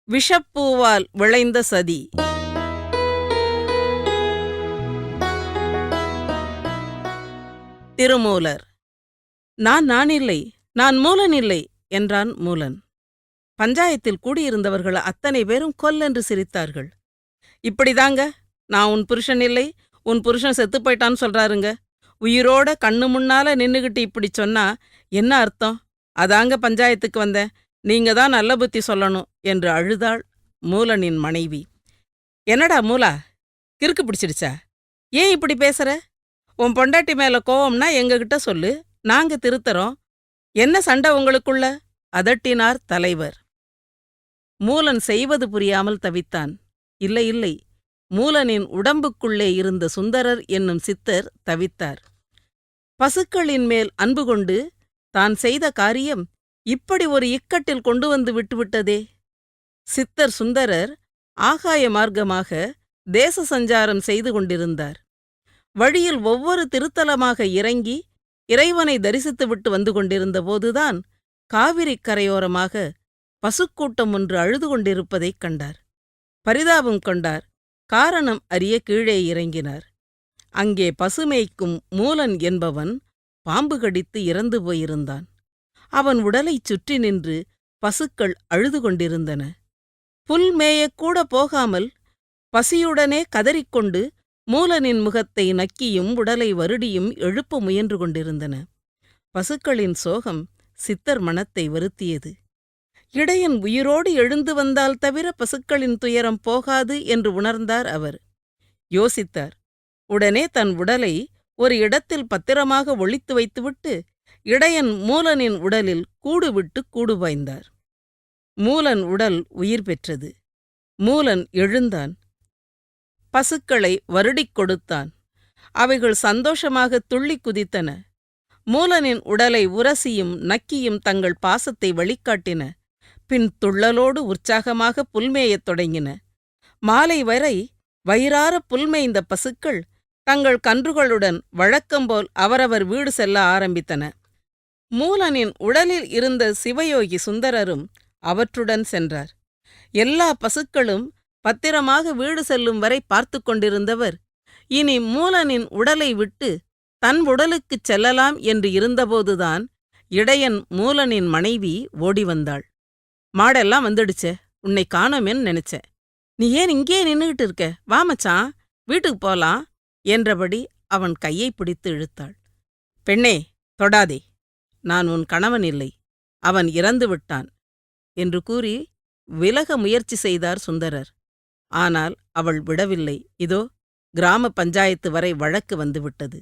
விஷப்பூவால் விளைந்த சதி. திருமூலர். நான் இல்லை, நான் மூலன் இல்லை என்றான் மூலன். பஞ்சாயத்தில் கூடியிருந்தவர்கள் அத்தனை பேரும் கொல்லென்று சிரித்தார்கள். இப்படிதாங்க, நான் உன் புருஷன் இல்லை, உன் புருஷன் செத்துப் போயிட்டான்னு சொல்றாருங்க. உயிரோட கண்ணு முன்னால நின்னுகிட்டு இப்படி சொன்னா என்ன அர்த்தம்? அதாங்க பஞ்சாயத்துக்கு வந்தேன், நீங்க தான் நல்ல புத்தி சொல்லணும் என்று அழுதாள் மூலனின் மனைவி. என்னடா மூலா, கிறுக்கு பிடிச்சிடுச்சா? ஏன் இப்படி பேசுற? உன் பொண்டாட்டி மேல கோவம்னா எங்ககிட்ட சொல்லு, நாங்க திருத்தறோம். என்ன சண்டை உங்களுக்குள்ள? அதட்டினார் தலைவர். மூலன் செய்வது புரியாமல் தவித்தான். இல்லை இல்லை, மூலனின் உடம்புக்குள்ளே இருந்த சுந்தரர் என்னும் சித்தர் தவித்தார். பசுக்களின் மேல் அன்பு கொண்டு தான் செய்த காரியம் இப்படி ஒரு இக்கட்டில் கொண்டு வந்து விட்டுவிட்டதே. சித்தர் சுந்தரர் ஆகாய மார்க்கமாக தேச சஞ்சாரம் செய்து கொண்டிருந்தார். வழியில் ஒவ்வொரு திருத்தலமாக இறங்கி இறைவனை தரிசித்துவிட்டு வந்து கொண்டிருந்த போதுதான் காவிரிக் கரையோரமாக பசுக்கூட்டம் ஒன்று அழுது கொண்டிருப்பதைக் கண்டார். பரிதாபம் கொண்டார். காரணம் அறிய கீழே இறங்கினார். அங்கே பசுமேய்க்கும் மூலன் என்பவன் பாம்பு கடித்து இறந்து போயிருந்தான். அவன் உடலைச் சுற்றி நின்று பசுக்கள் அழுது கொண்டிருந்தன. புல் மேயக்கூட போகாமல் பசியுடனே கதறிக்கொண்டு மூலனின் முகத்தை நக்கியும் உடலை வருடியும் எழுப்ப முயன்று கொண்டிருந்தன. பசுக்களின் சோகம் சித்தர் மனத்தை வருத்தியது. இடையன் உயிரோடு எழுந்து வந்தால் தவிர பசுக்களின் துயரம் போகாது என்று உணர்ந்தார் அவர். யோசித்தார். உடனே தன் உடலை ஒரு இடத்தில் பத்திரமாக ஒளித்து வைத்துவிட்டு இடையன் மூலனின் உடலில் கூடு விட்டு கூடு பாய்ந்தார். மூலன் உடல் உயிர் பெற்றது. மூலன் எழுந்தான். பசுக்களை வருடிக் கொடுத்தான். அவைகள் சந்தோஷமாக துள்ளி குதித்தன. மூலனின் உடலை உரசியும் நக்கியும் தங்கள் பாசத்தை வெளிக்காட்டின. பின் துள்ளலோடு உற்சாகமாக புல்மேயத் தொடங்கின. மாலை வரை வயிறார புல்மேய்ந்த பசுக்கள் தங்கள் கன்றுகளுடன் வழக்கம்போல் அவரவர் வீடு செல்ல ஆரம்பித்தன. மூலனின் உடலில் இருந்த சிவயோகி சுந்தரரும் அவற்றுடன் சென்றார். எல்லா பசுக்களும் பத்திரமாக வீடு செல்லும் வரை பார்த்து கொண்டிருந்தவர் இனி மூலனின் உடலை விட்டு தன் உடலுக்குச் செல்லலாம் என்று இருந்தபோதுதான் இடையன் மூலனின் மனைவி ஓடி வந்தாள். மாடெல்லாம் வந்துடுச்சே, உன்னை காணோமேன்னு நினைச்சேன். நீ ஏன் இங்கே நின்னுகிட்டு இருக்க? வா மச்சான், வீட்டுக்கு போலாம் என்றபடி அவன் கையை பிடித்து இழுத்தாள். பெண்ணே, தொடாதே, நான் உன் கணவன் இல்லை, அவன் இறந்து விட்டான் என்று கூறி விலக முயற்சி செய்தார் சுந்தரர். ஆனால் அவள் விடவில்லை. இதோ கிராம பஞ்சாயத்து வரை வழக்கு வந்துவிட்டது.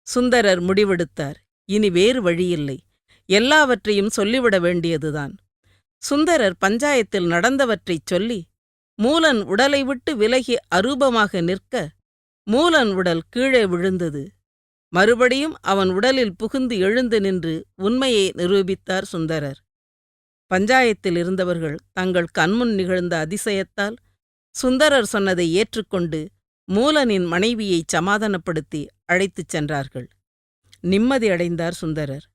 சுந்தரர் முடிவெடுத்தார். இனி வேறு வழியில்லை, எல்லாவற்றையும் சொல்லிவிட வேண்டியதுதான். சுந்தரர் பஞ்சாயத்தில் நடந்தவற்றைச் சொல்லி மூலன் உடலை விட்டு விலகி அரூபமாக நிற்க மூலன் உடல் கீழே விழுந்தது. மறுபடியும் அவன் உடலில் புகுந்து எழுந்து நின்று உண்மையை நிரூபித்தார் சுந்தரர். பஞ்சாயத்தில் இருந்தவர்கள் தங்கள் கண்முன் நிகழ்ந்த அதிசயத்தால் சுந்தரர் சொன்னதை ஏற்றுக்கொண்டு மூலனின் மனைவியை சமாதானப்படுத்தி அழைத்துச் சென்றார்கள். நிம்மதி அடைந்தார் சுந்தரர்.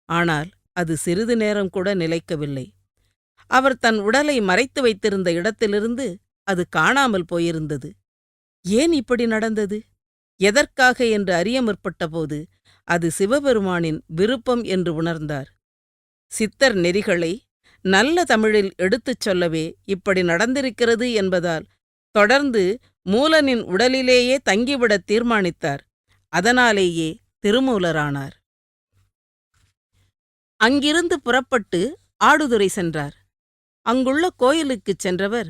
ஆனால் அது சிறிது நேரம் கூட நிலைக்கவில்லை. அவர் தன் உடலை மறைத்து வைத்திருந்த இடத்திலிருந்து அது காணாமல் போயிருந்தது. ஏன் இப்படி நடந்தது, எதற்காக என்று அறிய முற்பட்டபோது அது சிவபெருமானின் விருப்பம் என்று உணர்ந்தார். சித்தர் நெறிகளை நல்ல தமிழில் எடுத்துச் சொல்லவே இப்படி நடந்திருக்கிறது என்பதால் தொடர்ந்து மூலனின் உடலிலேயே தங்கிவிடத் தீர்மானித்தார். அதனாலேயே திருமூலரானார். அங்கிருந்து புறப்பட்டு ஆடுதுறை சென்றார். அங்குள்ள கோயிலுக்குச் சென்றவர்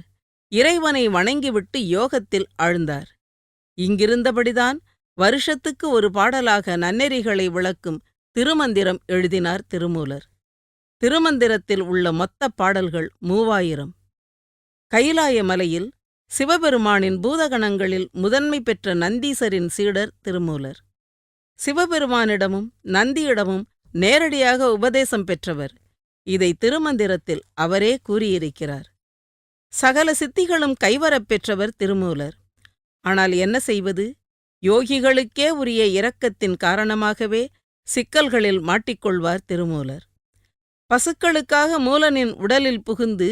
இறைவனை வணங்கிவிட்டு யோகத்தில் ஆழ்ந்தார். இங்கிருந்தபடிதான் வருஷத்துக்கு ஒரு பாடலாக நன்னெறிகளை விளக்கும் திருமந்திரம் எழுதினார் திருமூலர். திருமந்திரத்தில் உள்ள மொத்த பாடல்கள் 3000. கைலாய மலையில் சிவபெருமானின் பூதகணங்களில் முதன்மை பெற்ற நந்தீசரின் சீடர் திருமூலர். சிவபெருமானிடமும் நந்தியிடமும் நேரடியாக உபதேசம் பெற்றவர். இதை திருமந்திரத்தில் அவரே கூறியிருக்கிறார். சகல சித்திகளும் கைவரப் பெற்றவர் திருமூலர். ஆனால் என்ன செய்வது? யோகிகளுக்கே உரிய இரக்கத்தின் காரணமாகவே சிக்கல்களில் மாட்டிக்கொள்வார் திருமூலர். பசுக்களுக்காக மூலனின் உடலில் புகுந்து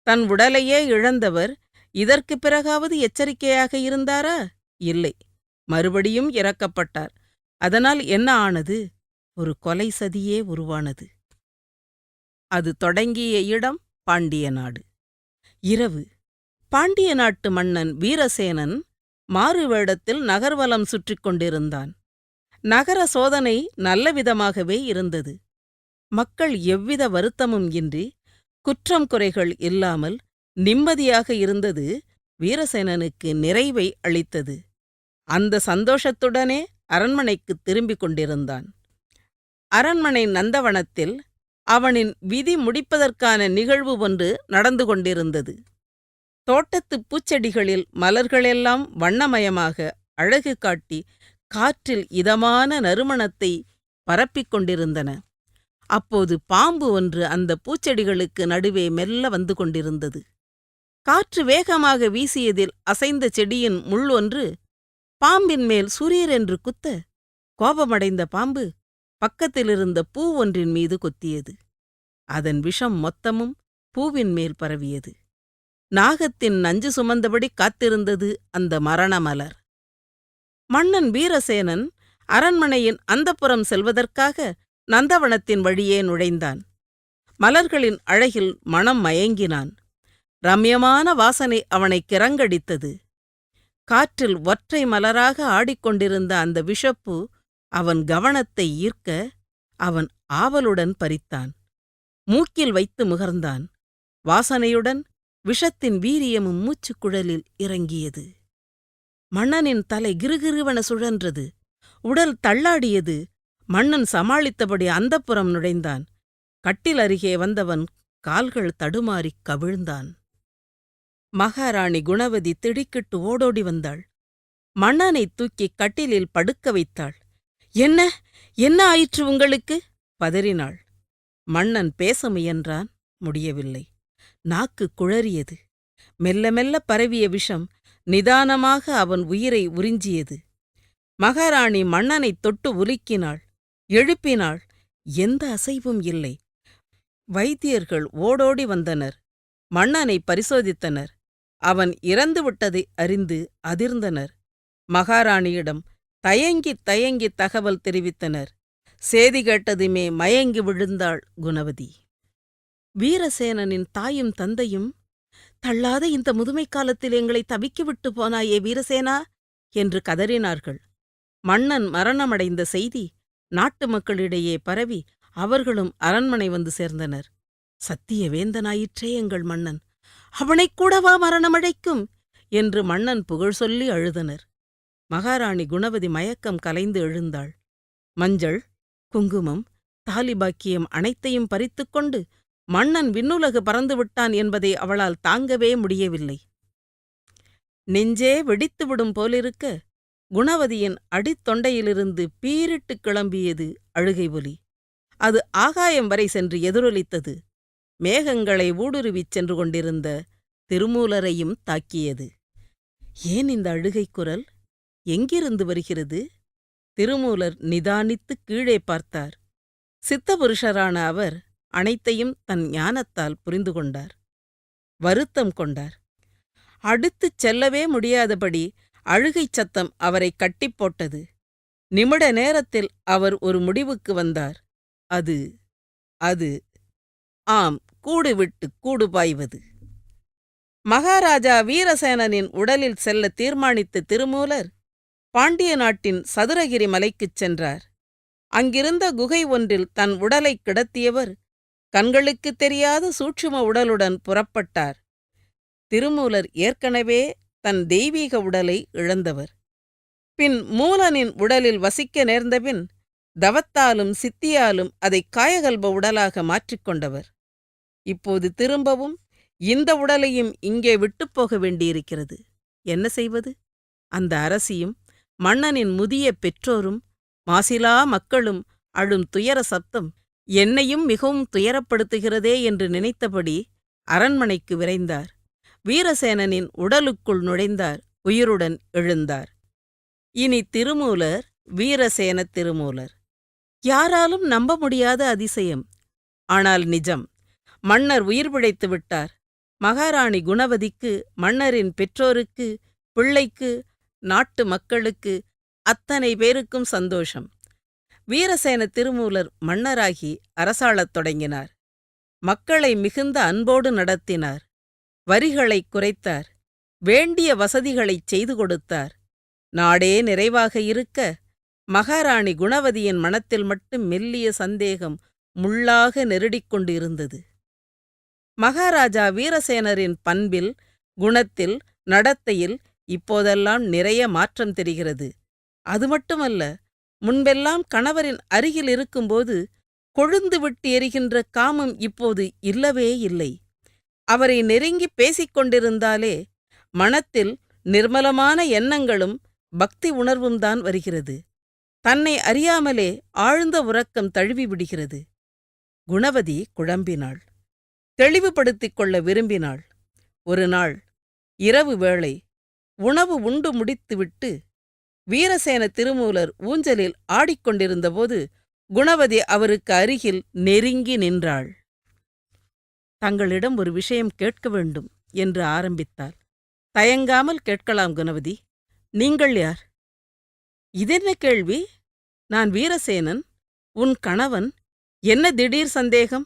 தன் உடலையே இழந்தவர் இதற்குப் பிறகாவது எச்சரிக்கையாக இருந்தாரா? இல்லை. மறுபடியும் இறக்கப்பட்டார். அதனால் என்ன ஆனது? ஒரு கொலை சதியே உருவானது. அது தொடங்கிய இடம் பாண்டிய நாடு. இரவு. பாண்டிய நாட்டு மன்னன் வீரசேனன் மாறுவேடத்தில் நகர்வலம் சுற்றிக் கொண்டிருந்தான். நகர சோதனை நல்லவிதமாகவே இருந்தது. மக்கள் எவ்வித வருத்தமும் இன்றி, குற்றம் குறைகள் இல்லாமல் நிம்மதியாக இருந்தது வீரசேனனுக்கு நிறைவை அளித்தது. அந்த சந்தோஷத்துடனே அரண்மனைக்குத் திரும்பிக் கொண்டிருந்தான். அரண்மனை நந்தவனத்தில் அவனின் விதி முடிப்பதற்கான நிகழ்வு ஒன்று நடந்து கொண்டிருந்தது. தோட்டத்துப் பூச்செடிகளில் மலர்களெல்லாம் வண்ணமயமாக அழகு காட்டி காற்றில் இதமான நறுமணத்தை பரப்பிக் கொண்டிருந்தன. அப்போது பாம்பு ஒன்று அந்த பூச்செடிகளுக்கு நடுவே மெல்ல வந்து கொண்டிருந்தது. காற்று வேகமாக வீசியதில் அசைந்த செடியின் முள் ஒன்று பாம்பின் மேல் சுரீரென்று குத்த, கோபமடைந்த பாம்பு பக்கத்திலிருந்த பூ ஒன்றின் மீது கொத்தியது. அதன் விஷம் மொத்தமும் பூவின் மேல் பரவியது. நாகத்தின் நஞ்சு சுமந்தபடி காத்திருந்தது அந்த மரண மலர். மன்னன் வீரசேனன் அரண்மனையின் அந்தப்புறம் செல்வதற்காக நந்தவனத்தின் வழியே நுழைந்தான். மலர்களின் அழகில் மனம் மயங்கினான். ரம்யமான வாசனை அவனை கிறங்கடித்தது. காற்றில் ஒற்றை மலராக ஆடிக்கொண்டிருந்த அந்த விஷப்பூ அவன் கவனத்தை ஈர்க்க அவன் ஆவலுடன் பறித்தான். மூக்கில் வைத்து முகர்ந்தான். வாசனையுடன் விஷத்தின் வீரியமும் மூச்சுக்குழலில் இறங்கியது. மன்னனின் தலை கிருகிருவென சுழன்றது. உடல் தள்ளாடியது. மன்னன் சமாளித்தபடி அந்தப்புறம் நுழைந்தான். கட்டில் அருகே வந்தவன் கால்கள் தடுமாறிக் கவிழ்ந்தான். மகாராணி குணவதி திடுக்கிட்டு ஓடோடி வந்தாள். மன்னனைத் தூக்கிக் கட்டிலில் படுக்க வைத்தாள். என்ன என்ன ஆயிற்று உங்களுக்கு? பதறினாள். மன்னன் பேச முயன்றான். முடியவில்லை. நாக்கு குழறியது. மெல்ல மெல்ல பரவிய விஷம் நிதானமாக அவன் உயிரை உறிஞ்சியது. மகாராணி மன்னனைத் தொட்டு உலுக்கினாள், எழுப்பினாள். எந்த அசைவும் இல்லை. வைத்தியர்கள் ஓடோடி வந்தனர். மன்னனை பரிசோதித்தனர். அவன் இறந்துவிட்டதை அறிந்து அதிர்ந்தனர். மகாராணியிடம் தயங்கித் தயங்கித் தகவல் தெரிவித்தனர். சேதி கேட்டதுமே மயங்கி விழுந்தாள் குணவதி. வீரசேனனின் தாயும் தந்தையும், தள்ளாத இந்த முதுமை காலத்தில் எங்களை தவிக்கிவிட்டு போனாயே வீரசேனா என்று கதறினார்கள். மன்னன் மரணமடைந்த செய்தி நாட்டு மக்களிடையே பரவி அவர்களும் அரண்மனை வந்து சேர்ந்தனர். சத்திய வேந்தனாயிற்றே எங்கள் மன்னன், அவனைக் கூடவா மரணமழைக்கும் என்று மன்னன் புகழ் சொல்லி அழுதனர். மகாராணி குணவதி மயக்கம் கலைந்து எழுந்தாள். மஞ்சள், குங்குமம், தாலிபாக்கியம் அனைத்தையும் பறித்துக்கொண்டு மன்னன் விண்ணுலகு பறந்துவிட்டான் என்பதை அவளால் தாங்கவே முடியவில்லை. நெஞ்சே வெடித்துவிடும் போலிருக்க குணவதியின் அடித்தொண்டையிலிருந்து பீரிட்டுக் கிளம்பியது அழுகை ஒலி. அது ஆகாயம் வரை சென்று எதிரொலித்தது. மேகங்களை ஊடுருவிச் சென்று கொண்டிருந்த திருமூலரையும் தாக்கியது. ஏன் இந்த அழுகைக் குரல்? எங்கிருந்து வருகிறது? திருமூலர் நிதானித்துக் கீழே பார்த்தார். சித்தபுருஷரான அவர் அனைத்தையும் தன் ஞானத்தால் புரிந்து கொண்டார். வருத்தம் கொண்டார். அடுத்துச் செல்லவே முடியாதபடி அழுகைச் சத்தம் அவரை கட்டிப்போட்டது. நிமிட நேரத்தில் அவர் ஒரு முடிவுக்கு வந்தார். அது ஆம், கூடு விட்டு கூடு பாய்வது. மகாராஜா வீரசேனனின் உடலில் செல்ல தீர்மானித்த திருமூலர் பாண்டிய நாட்டின் சதுரகிரி மலைக்குச் சென்றார். அங்கிருந்த குகை ஒன்றில் தன் உடலைக் கிடத்தியவர் கண்களுக்குத் தெரியாத சூட்சும உடலுடன் புறப்பட்டார். திருமூலர் ஏற்கனவே தன் தெய்வீக உடலை இழந்தவர். பின் மூலனின் உடலில் வசிக்க நேர்ந்தபின் தவத்தாலும் சித்தியாலும் அதை காயகல்ப உடலாக மாற்றிக்கொண்டவர். இப்போது திரும்பவும் இந்த உடலையும் இங்கே விட்டுப்போக வேண்டியிருக்கிறது. என்ன செய்வது? அந்த அரசியும் மன்னனின் முதிய பெற்றோரும் மாசிலா மக்களும் அழும் துயர சப்தம் என்னையும் மிகவும் துயரப்படுத்துகிறதே என்று நினைத்தபடி அரண்மனைக்கு விரைந்தார். வீரசேனனின் உடலுக்குள் நுழைந்தார். உயிருடன் எழுந்தார். இனி திருமூலர் வீரசேன திருமூலர். யாராலும் நம்ப முடியாத அதிசயம். ஆனால் நிஜம். மன்னர் உயிர் பிழைத்து விட்டார். மகாராணி குணவதிக்கு, மன்னரின் பெற்றோருக்கு, பிள்ளைக்கு, நாட்டு மக்களுக்கு, அத்தனை பேருக்கும் சந்தோஷம். வீரசேன திருமூலர் மன்னராகி அரசாளத் தொடங்கினார். மக்களை மிகுந்த அன்போடு நடத்தினார். வரிகளைக் குறைத்தார். வேண்டிய வசதிகளைச் செய்து கொடுத்தார். நாடே நிறைவாக இருக்க, மகாராணி குணவதியின் மனத்தில் மட்டும் மெல்லிய சந்தேகம் முள்ளாக நெருடிக் கொண்டு இருந்தது. மகாராஜா வீரசேனரின் பண்பில், குணத்தில், நடத்தையில் இப்போதெல்லாம் நிறைய மாற்றம் தெரிகிறது. அது மட்டுமல்ல, முன்பெல்லாம் கணவரின் அருகில் இருக்கும்போது கொழுந்து விட்டு எரிகின்ற காமம் இப்போது இல்லவே இல்லை. அவரை நெருங்கிப் பேசிக் கொண்டிருந்தாலே மனத்தில் நிர்மலமான எண்ணங்களும் பக்தி உணர்வும் தான் வருகிறது. தன்னை அறியாமலே ஆழ்ந்த உறக்கம் தழுவி விடுகிறது. குணவதி குழம்பினாள். தெளிவுபடுத்திக் கொள்ள விரும்பினாள். ஒரு நாள் இரவு வேளை உணவு உண்டு முடித்துவிட்டு வீரசேன திருமூலர் ஊஞ்சலில் ஆடிக்கொண்டிருந்தபோது குணவதி அவருக்கு அருகில் நெருங்கி நின்றாள். தங்களிடம் ஒரு விஷயம் கேட்க வேண்டும் என்று ஆரம்பித்தாள். தயங்காமல் கேட்கலாம் குணவதி. நீங்கள் யார்? இதென்ன கேள்வி? நான் வீரசேனன், உன் கணவன். என்ன திடீர் சந்தேகம்?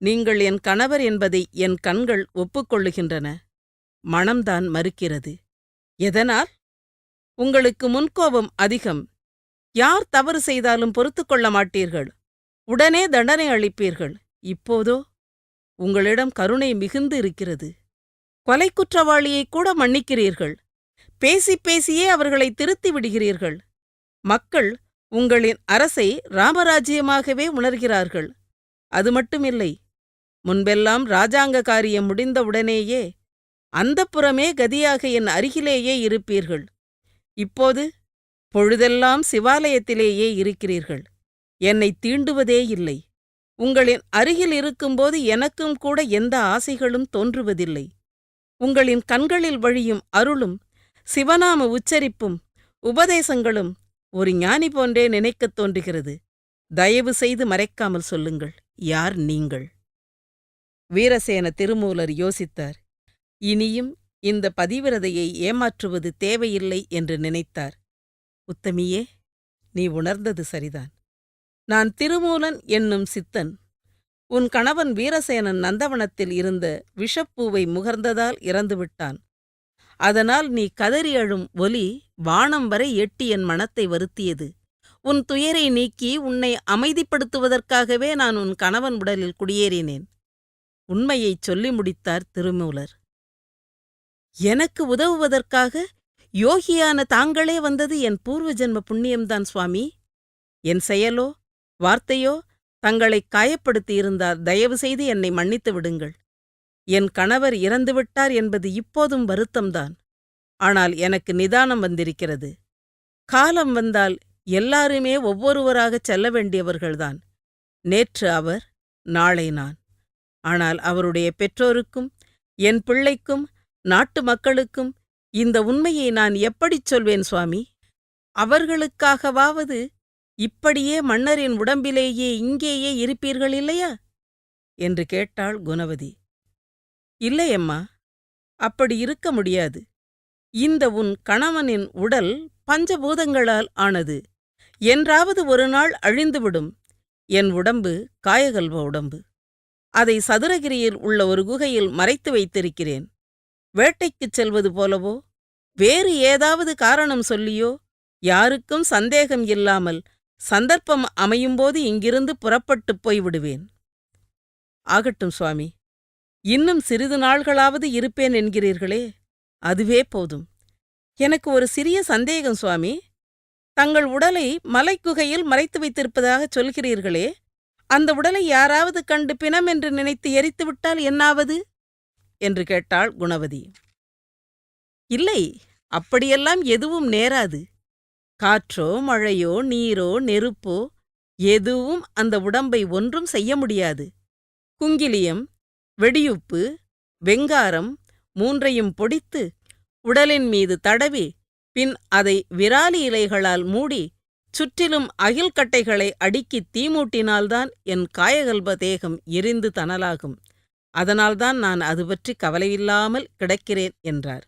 நீங்கள் என் கணவர் என்பதை என் கண்கள் ஒப்புக்கொள்ளுகின்றன. மனம்தான் மறுக்கிறது. எதனால்? உங்களுக்கு முன்கோபம் அதிகம். யார் தவறு செய்தாலும் பொறுத்துக்கொள்ள மாட்டீர்கள். உடனே தண்டனை அளிப்பீர்கள். இப்போதோ உங்களிடம் கருணை மிகுந்து இருக்கிறது. கொலை குற்றவாளியை கூட மன்னிக்கிறீர்கள். பேசிப் பேசியே அவர்களை திருத்தி விடுகிறீர்கள். மக்கள் உங்களின் அரசை ராமராஜ்யமாகவே உணர்கிறார்கள். அது மட்டுமில்லை, முன்பெல்லாம் இராஜாங்க காரியம் முடிந்தவுடனேயே அந்தப்புறமே கதியாக என் அருகிலேயே இருப்பீர்கள். இப்போது பொழுதெல்லாம் சிவாலயத்திலேயே இருக்கிறீர்கள். என்னை தீண்டுவதே இல்லை. உங்களின் அருகில் இருக்கும்போது எனக்கும் கூட எந்த ஆசைகளும் தோன்றுவதில்லை. உங்களின் கண்களில் வழியும் அருளும், சிவநாம உச்சரிப்பும், உபதேசங்களும் ஒரு ஞானி போன்றே நினைக்கத் தோன்றுகிறது. தயவு செய்து மறைக்காமல் சொல்லுங்கள், யார் நீங்கள்? வீரசேன திருமூலர் யோசித்தார். இனியும் இந்த பதிவிரதையை ஏமாற்றுவது தேவையில்லை என்று நினைத்தார். உத்தமியே, நீ உணர்ந்தது சரிதான். நான் திருமூலன் என்னும் சித்தன். உன் கணவன் வீரசேனன் நந்தவனத்தில் இருந்த விஷப்பூவை முகர்ந்ததால் இறந்துவிட்டான். அதனால் நீ கதறி அழும் ஒலி வானம் வரை எட்டி என் மனத்தை வருத்தியது. உன் துயரை நீக்கி உன்னை அமைதிப்படுத்துவதற்காகவே நான் உன் கணவன் உடலில் குடியேறினேன். உண்மையைச் சொல்லி முடித்தார் திருமூலர். எனக்கு உதவுவதற்காக யோகியான தாங்களே வந்தது என் பூர்வ ஜென்ம புண்ணியம்தான் சுவாமி. என் செயலோ வார்த்தையோ தங்களை காயப்படுத்தியிருந்தால் தயவு செய்து என்னை மன்னித்து விடுங்கள். என் கணவர் இறந்துவிட்டார் என்பது இப்போதும் வருத்தம்தான். ஆனால் எனக்கு நிதானம் வந்திருக்கிறது. காலம் வந்தால் எல்லாருமே ஒவ்வொருவராகச் செல்ல வேண்டியவர்கள்தான். நேற்று அவர், நாளை நான். ஆனால் அவருடைய பெற்றோருக்கும் என் பிள்ளைக்கும் நாட்டு மக்களுக்கும் இந்த உண்மையை நான் எப்படிச் சொல்வேன் சுவாமி? அவர்களுக்காகவாவது இப்படியே மன்னரின் உடம்பிலேயே இங்கேயே இருப்பீர்கள் இல்லையா என்று கேட்டாள் குணவதி. இல்லையம்மா, அப்படி இருக்க முடியாது. இந்த உன் கணவனின் உடல் பஞ்சபூதங்களால் ஆனது. என்றாவது ஒரு நாள் அழிந்துவிடும். என் உடம்பு காயகல்வ உடம்பு. அதை சதுரகிரியில் உள்ள ஒரு குகையில் மறைத்து வைத்திருக்கிறேன். வேட்டைக்குச் செல்வது போலவோ வேறு ஏதாவது காரணம் சொல்லியோ யாருக்கும் சந்தேகம் இல்லாமல் சந்தர்ப்பம் அமையும்போது இங்கிருந்து புறப்பட்டுப் போய்விடுவேன். ஆகட்டும் சுவாமி, இன்னும் சிறிது நாள்களாவது இருப்பேன் என்கிறீர்களே, அதுவே போதும். எனக்கு ஒரு சிறிய சந்தேகம் சுவாமி. தங்கள் உடலை மலைக்குகையில் மறைத்து வைத்திருப்பதாகச் சொல்கிறீர்களே, அந்த உடலை யாராவது கண்டு பிணம் என்று நினைத்து எரித்துவிட்டால் என்னாவது என்று கேட்டாள் குணவதி. இல்லை, அப்படியெல்லாம் எதுவும் நேராது. காற்றோ மழையோ நீரோ நெருப்போ எதுவும் அந்த உடம்பை ஒன்றும் செய்ய முடியாது. குங்கிலியம், வெடியுப்பு, வெங்காரம் மூன்றையும் பொடித்து உடலின் மீது தடவி பின் அதை விராலி இலைகளால் மூடி சுற்றிலும் அகில்கட்டைகளை அடுக்கித் தீமூட்டினால்தான் என் காயகல்ப தேகம் எரிந்து தணலாகும். அதனால்தான் நான் அது பற்றி கவலையில்லாமல் கிடக்கிறேன் என்றார்.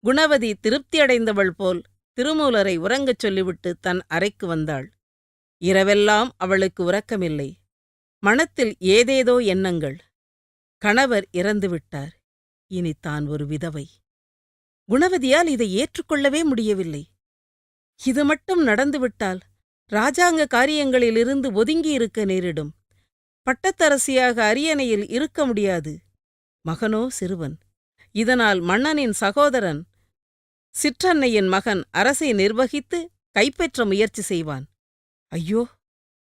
குணவதி திருப்தியடைந்தவள் போல் திருமூலரை உறங்கச் சொல்லிவிட்டு தன் அறைக்கு வந்தாள். இரவெல்லாம் அவளுக்கு உறக்கமில்லை. மனத்தில் ஏதேதோ எண்ணங்கள். கணவர் இறந்துவிட்டார். இனி தான் ஒரு விதவை. குணவதியால் இதை ஏற்றுக்கொள்ளவே முடியவில்லை. இது மட்டும் நடந்துவிட்டால் இராஜாங்க காரியங்களிலிருந்து ஒதுங்கியிருக்க நேரிடும். பட்டத்தரசியாக அரியணையில் இருக்க முடியாது. மகனோ சிறுவன். இதனால் மன்னனின் சகோதரன் சிற்றன்னையின் மகன் அரசை நிர்வகித்து கைப்பற்ற முயற்சி செய்வான். ஐயோ,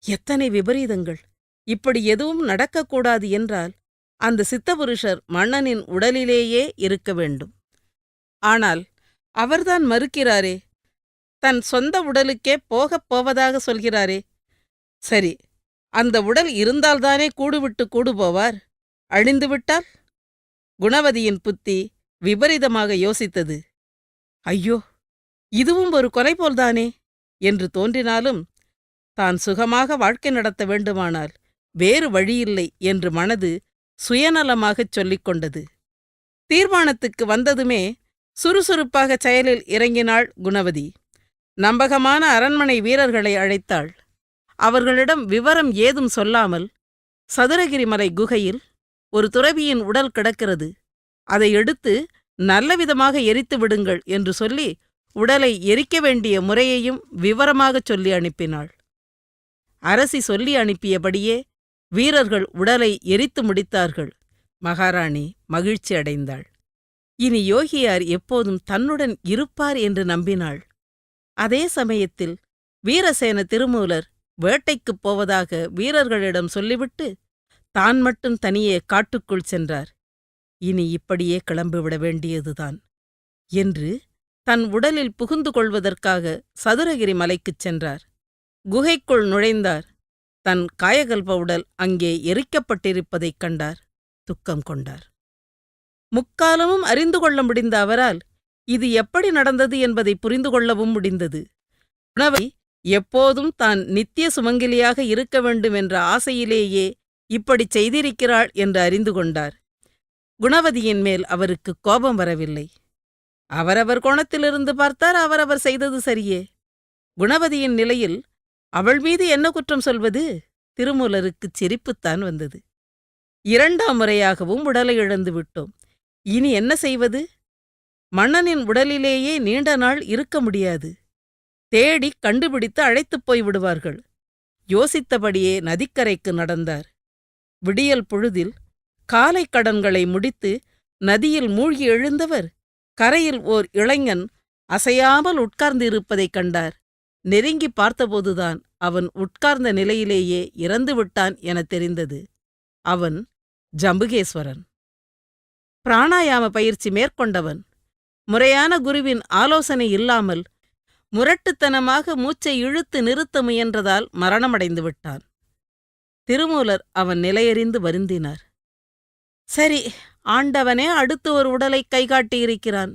எத்தனை விபரீதங்கள்! இப்படி எதுவும் நடக்கக்கூடாது என்றால் அந்த சித்தபுருஷர் மன்னனின் உடலிலேயே இருக்க வேண்டும். ஆனால் அவர்தான் மறுக்கிறாரே. தன் சொந்த உடலுக்கே போகப் போவதாக சொல்கிறாரே. சரி, அந்த உடல் இருந்தால்தானே கூடுவிட்டு கூடு போவார். அழிந்துவிட்டால்? குணவதியின் புத்தி விபரீதமாக யோசித்தது. ஐயோ, இதுவும் ஒரு கொலை போல்தானே என்று தோன்றினாலும் தான் சுகமாக வாழ்க்கை நடத்த வேண்டுமானால் வேறு வழியில்லை என்று மனது சுயநலமாகச் சொல்லிக் கொண்டது. தீர்மானத்துக்கு வந்ததுமே சுறுசுறுப்பாக செயலில் இறங்கினாள் குணவதி. நம்பகமான அரண்மனை வீரர்களை அழைத்தாள். அவர்களிடம் விவரம் ஏதும் சொல்லாமல், சதுரகிரி மலை குகையில் ஒரு துறவியின் உடல் கிடக்கிறது, அதை எடுத்து நல்லவிதமாக எரித்து விடுங்கள் என்று சொல்லி உடலை எரிக்க வேண்டிய முறையையும் விவரமாகச் சொல்லி அனுப்பினாள். அரசி சொல்லி அனுப்பியபடியே வீரர்கள் உடலை எரித்து முடித்தார்கள். மகாராணி மகிழ்ச்சி அடைந்தாள். இனி யோகியார் எப்போதும் தன்னுடன் இருப்பார் என்று நம்பினாள். அதே சமயத்தில் வீரசேன திருமூலர் வேட்டைக்குப் போவதாக வீரர்களிடம் சொல்லிவிட்டு தான் மட்டும் தனியே காட்டுக்குள் சென்றார். இனி இப்படியே கிளம்பிவிட வேண்டியதுதான் என்று தன் உடலில் புகுந்து கொள்வதற்காக சதுரகிரி மலைக்குச் சென்றார். குகைக்குள் நுழைந்தார். தன் காயகல்ப உடல் அங்கே எரிக்கப்பட்டிருப்பதைக் கண்டார். துக்கம் கொண்டார். முக்காலமும் அறிந்து கொள்ள முடிந்த அவரால் இது எப்படி நடந்தது என்பதை புரிந்து கொள்ளவும் முடிந்தது. குணவதி எப்போதும் தான் நித்திய சுமங்கலியாக இருக்க வேண்டும் என்ற ஆசையிலேயே இப்படிச் செய்திருக்கிறாள் என்று அறிந்து கொண்டார். குணவதியின் மேல் அவருக்கு கோபம் வரவில்லை. அவரவர் கோணத்திலிருந்து பார்த்தார். அவரவர் செய்தது சரியே. குணவதியின் நிலையில் அவள் மீது என்ன குற்றம் சொல்வது? திருமூலருக்குச் சிரிப்புத்தான் வந்தது. 2ஆம் முறையாகவும் உடலை இழந்து விட்டோம். இனி என்ன செய்வது? மன்னனின் உடலிலேயே நீண்ட நாள் இருக்க முடியாது. தேடிக் கண்டுபிடித்து அழைத்துப் போய் விடுவார்கள். யோசித்தபடியே நதிக்கரைக்கு நடந்தார். விடியல் பொழுதில் காலை கடன்களை முடித்து நதியில் மூழ்கி எழுந்தவர் கரையில் ஓர் இளைஞன் அசையாமல் உட்கார்ந்திருப்பதைக் கண்டார். நெருங்கி பார்த்தபோதுதான் அவன் உட்கார்ந்த நிலையிலேயே இறந்துவிட்டான் எனத் தெரிந்தது. அவன் ஜம்புகேஸ்வரன். பிராணாயாம பயிற்சி மேற்கொண்டவன். முறையான குருவின் ஆலோசனை இல்லாமல் முரட்டுத்தனமாக மூச்சை இழுத்து நிறுத்த முயன்றதால் மரணமடைந்து விட்டான். திருமூலர் அவன் நிலையறிந்து வருந்தினார். சரி, ஆண்டவனே அடுத்து ஒரு உடலை கைகாட்டியிருக்கிறான்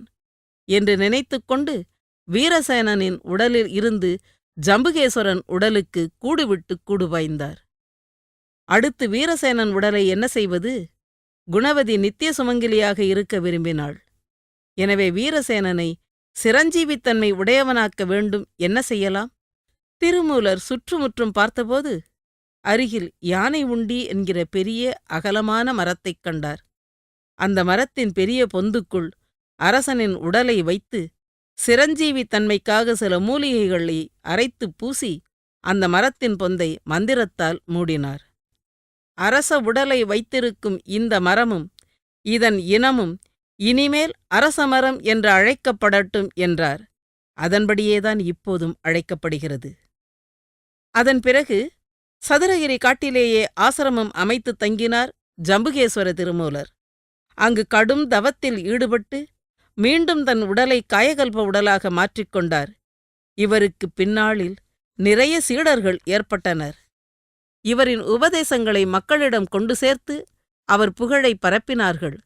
என்று நினைத்துக்கொண்டு வீரசேனனின் உடலில் இருந்து ஜம்புகேஸ்வரன் உடலுக்கு கூடுவிட்டு கூடு பாய்ந்தார். அடுத்து வீரசேனன் உடலை என்ன செய்வது? குணவதி நித்திய சுமங்கலியாக இருக்க விரும்பினாள். எனவே வீரசேனனை சிரஞ்சீவித்தன்மை உடையவனாக்க வேண்டும். என்ன செய்யலாம்? திருமூலர் சுற்றுமுற்றும் பார்த்தபோது அருகில் யானை உண்டி என்கிற பெரிய அகலமான மரத்தைக் கண்டார். அந்த மரத்தின் பெரிய பொந்துக்குள் அரசனின் உடலை வைத்து சிரஞ்சீவித்தன்மைக்காக சில மூலிகைகளை அரைத்துப் பூசி அந்த மரத்தின் பொந்தை மந்திரத்தால் மூடினார். அரச உடலை வைத்திருக்கும் இந்த மரமும் இதன் இனமும் இனிமேல் அரசமரம் என்று அழைக்கப்படட்டும் என்றார். அதன்படியேதான் இப்போதும் அழைக்கப்படுகிறது. அதன் பிறகு சதுரகிரி காட்டிலேயே ஆசிரமம் அமைத்து தங்கினார் ஜம்புகேஸ்வர திருமூலர். அங்கு கடும் தவத்தில் ஈடுபட்டு மீண்டும் தன் உடலை காயகல்ப உடலாக மாற்றிக்கொண்டார். இவருக்கு பின்னாளில் நிறைய சீடர்கள் ஏற்பட்டனர். இவரின் உபதேசங்களை மக்களிடம் கொண்டு சேர்த்து அவர் புகழை பரப்பினார்கள்.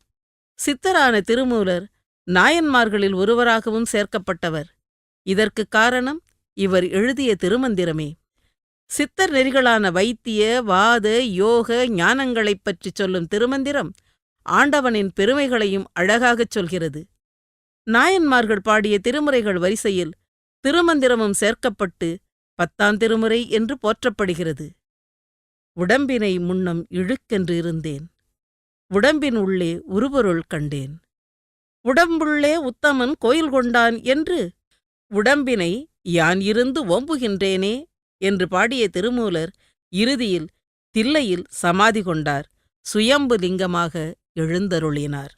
சித்தரான திருமூலர் நாயன்மார்களில் ஒருவராகவும் சேர்க்கப்பட்டவர். இதற்குக் காரணம் இவர் எழுதிய திருமந்திரமே. சித்தர் நெறிகளான வைத்திய, வாத, யோக ஞானங்களைப் பற்றிச் சொல்லும் திருமந்திரம் ஆண்டவனின் பெருமைகளையும் அழகாகச் சொல்கிறது. நாயன்மார்கள் பாடிய திருமுறைகள் வரிசையில் திருமந்திரமும் சேர்க்கப்பட்டு 10ஆம் திருமுறை என்று போற்றப்படுகிறது. உடம்பினை முன்னம் இழுக்கென்று இருந்தேன், உடம்பின் உள்ளே உருபொருள் கண்டேன், உடம்புள்ளே உத்தமன் கோயில் கொண்டான் என்று உடம்பினை யான் இருந்து ஓம்புகின்றேனே என்று பாடிய திருமூலர் இறுதியில் தில்லையில் சமாதி கொண்டார், சுயம்பு லிங்கமாக எழுந்தருளினார்.